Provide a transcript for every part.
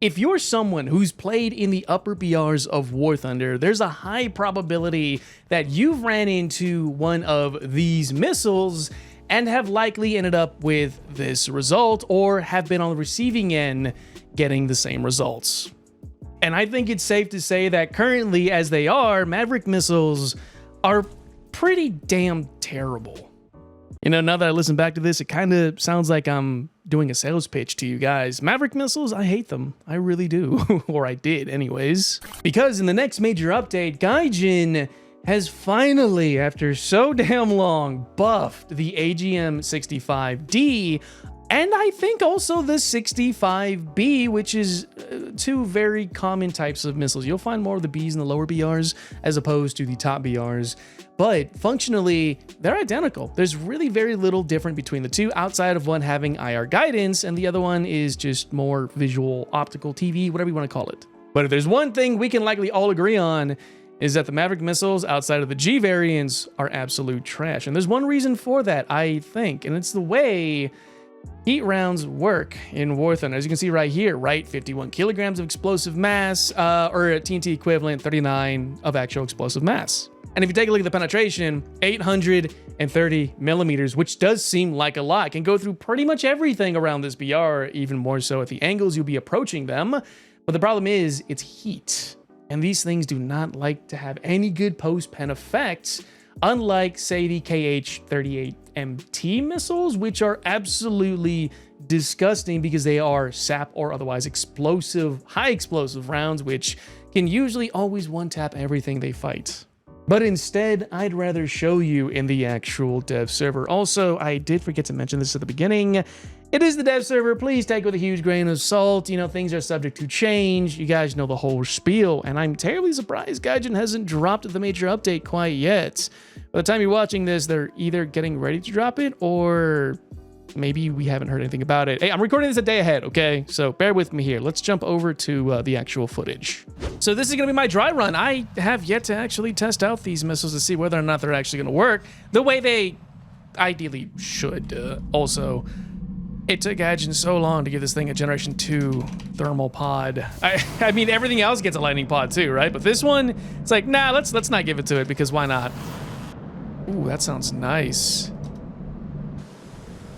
If you're someone who's played in the upper BRs of War Thunder, there's a high probability that you've ran into one of these missiles and have likely ended up with this result or have been on the receiving end getting the same results. And I think it's safe to say that currently, as they are, Maverick missiles are pretty damn terrible. You know, now that I listen back to this, it kind of sounds like I'm doing a sales pitch to you guys. Maverick missiles, I hate them. I really do. Or I did anyways. Because in the next major update, Gaijin has finally, after so damn long, buffed the AGM 65D, and I think also the 65B, which is two very common types of missiles. You'll find more of the Bs in the lower BRs as opposed to the top BRs. But functionally, they're identical. There's really very little different between the two outside of one having IR guidance and the other one is just more visual, optical, TV, whatever you want to call it. But if there's one thing we can likely all agree on, is that the Maverick missiles outside of the G variants are absolute trash. And there's one reason for that, I think, and it's the way heat rounds work in War Thunder. As you can see right here, right? 51 kilograms of explosive mass, or a TNT equivalent, 39 of actual explosive mass. And if you take a look at the penetration, 830 millimeters, which does seem like a lot, can go through pretty much everything around this BR, even more so at the angles you'll be approaching them. But the problem is, it's heat. And these things do not like to have any good post-pen effects, unlike, say, the KH-38MT missiles, which are absolutely disgusting because they are sap or otherwise explosive, high explosive rounds, which can usually always one-tap everything they fight. But instead, I'd rather show you in the actual dev server. Also, I did forget to mention this at the beginning. It is the dev server. Please take it with a huge grain of salt. You know, things are subject to change. You guys know the whole spiel. And I'm terribly surprised Gaijin hasn't dropped the major update quite yet. By the time you're watching this, they're either getting ready to drop it or maybe we haven't heard anything about it. Hey, I'm recording this a day ahead, okay? So bear with me here. Let's jump over to the actual footage. So this is gonna be my dry run. I have yet to actually test out these missiles to see whether or not they're actually gonna work the way they ideally should. Also, it took Gaijin so long to give this thing a Generation 2 thermal pod. I mean, everything else gets a lightning pod too, right? But this one, it's like, nah, let's not give it to it because why not? Ooh, that sounds nice.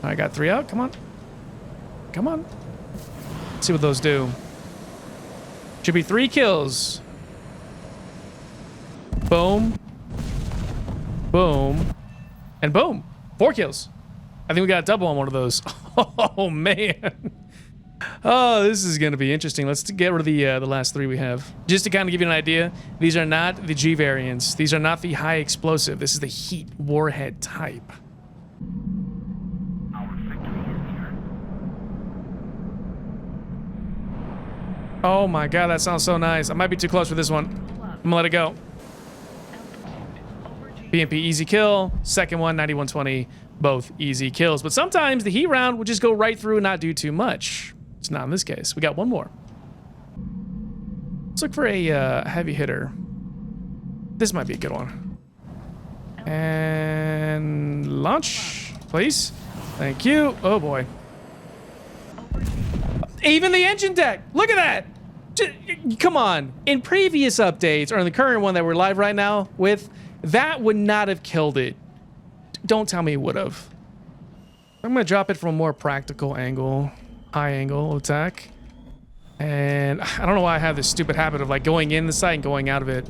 I got 3 out. Come on. Come on. Let's see what those do. Should be 3 kills. Boom. Boom. And boom. 4 kills. I think we got a double on one of those. Oh, man. Oh, this is going to be interesting. Let's get rid of the last 3 we have. Just to kind of give you an idea, these are not the G variants. These are not the high explosive. This is the heat warhead type. Oh my god, that sounds so nice. I might be too close for this one. I'm gonna let it go. BMP easy kill. Second one, 9120. Both easy kills. But sometimes the heat round will just go right through and not do too much. It's not in this case. We got one more. Let's look for a heavy hitter. This might be a good one. And launch, please. Thank you. Oh boy. Even the engine deck. Look at that. Come on. In previous updates, or in the current one that we're live right now with, that would not have killed it. Don't tell me it would have. I'm going to drop it from a more practical angle. High angle attack. And I don't know why I have this stupid habit of like going in the sight and going out of it.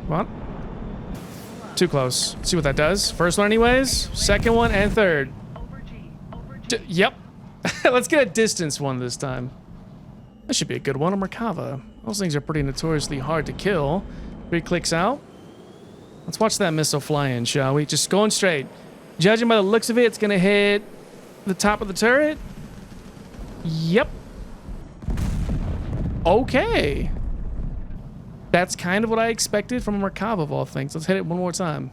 Come on. Too close. Let's see what that does. First one anyways. Second one and third. Yep. Let's get a distance one this time. That should be a good one. A Merkava. Those things are pretty notoriously hard to kill. 3 clicks out. Let's watch that missile fly in, shall we? Just going straight. Judging by the looks of it, it's gonna hit the top of the turret. Yep. Okay. That's kind of what I expected from a Merkava of all things. Let's hit it one more time.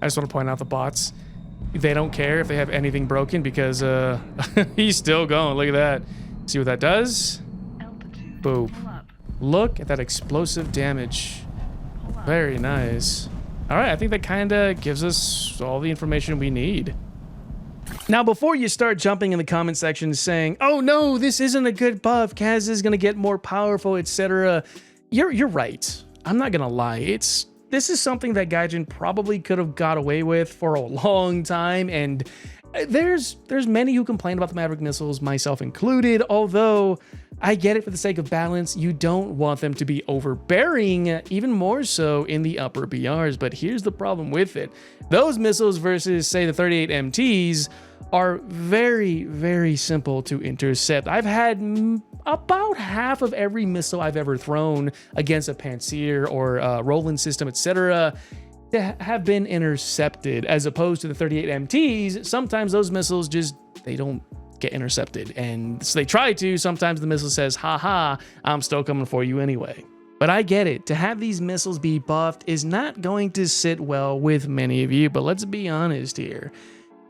I just want to point out the bots. They don't care if they have anything broken because he's still going. Look at that. See what that does? Boop. Look at that explosive damage. Very nice. All right, I think that kind of gives us all the information we need. Now, before you start jumping in the comment section saying, oh no, this isn't a good buff, Kaz is going to get more powerful, etc., you're right. I'm not going to lie. This is something that Gaijin probably could have got away with for a long time, and there's many who complain about the Maverick missiles, myself included, although I get it for the sake of balance. You don't want them to be overbearing, even more so in the upper BRs, but here's the problem with it. Those missiles versus, say, the 38 MTs are very, very simple to intercept. I've had about half of every missile I've ever thrown against a Panzer or a Roland system, etc., have been intercepted, as opposed to the 38 MTs. Sometimes those missiles they don't get intercepted, and so they try to. Sometimes the missile says, haha, I'm still coming for you anyway. But I get it. To have these missiles be buffed is not going to sit well with many of you, but let's be honest here.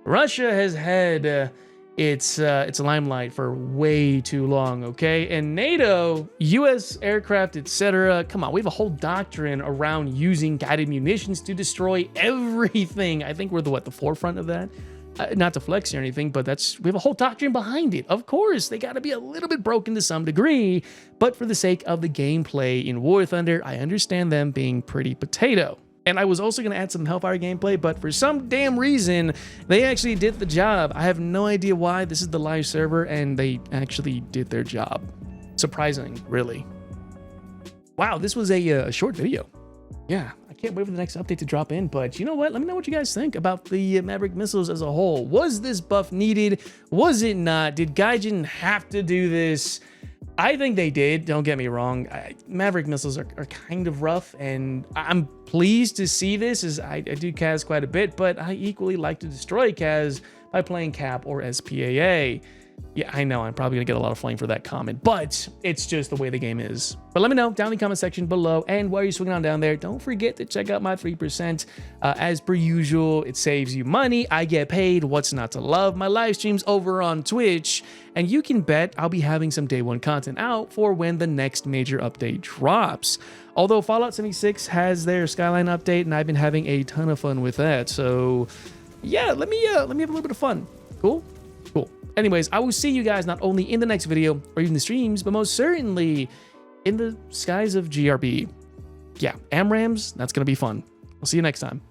Russia has had its limelight for way too long, okay? And NATO, US aircraft, etc. Come on, we have a whole doctrine around using guided munitions to destroy everything. I think we're the forefront of that. Not to flex or anything, but we have a whole doctrine behind it. Of course, they got to be a little bit broken to some degree, but for the sake of the gameplay in War Thunder, I understand them being pretty potato. And I was also going to add some Hellfire gameplay, but for some damn reason, they actually did the job. I have no idea why. This is the live server, and they actually did their job. Surprising, really. Wow, this was a short video. Yeah, I can't wait for the next update to drop in, but you know what? Let me know what you guys think about the Maverick missiles as a whole. Was this buff needed? Was it not? Did Gaijin have to do this? I think they did, don't get me wrong. Maverick missiles are kind of rough, and I'm pleased to see this, as I do Kaz quite a bit, but I equally like to destroy Kaz by playing Cap or SPAA. Yeah, I know I'm probably gonna get a lot of flame for that comment, but it's just the way the game is. But let me know down in the comment section below, and while you're swinging on down there, don't forget to check out my 3%. As per usual, it saves you money, I get paid, what's not to love? My live streams over on Twitch, and you can bet I'll be having some day one content out for when the next major update drops. Although Fallout 76 has their Skyline update, and I've been having a ton of fun with that, so yeah, let me have a little bit of fun. Cool? Cool. Anyways, I will see you guys not only in the next video or even the streams, but most certainly in the skies of GRB. Yeah, AMRAMs, that's going to be fun. I'll see you next time.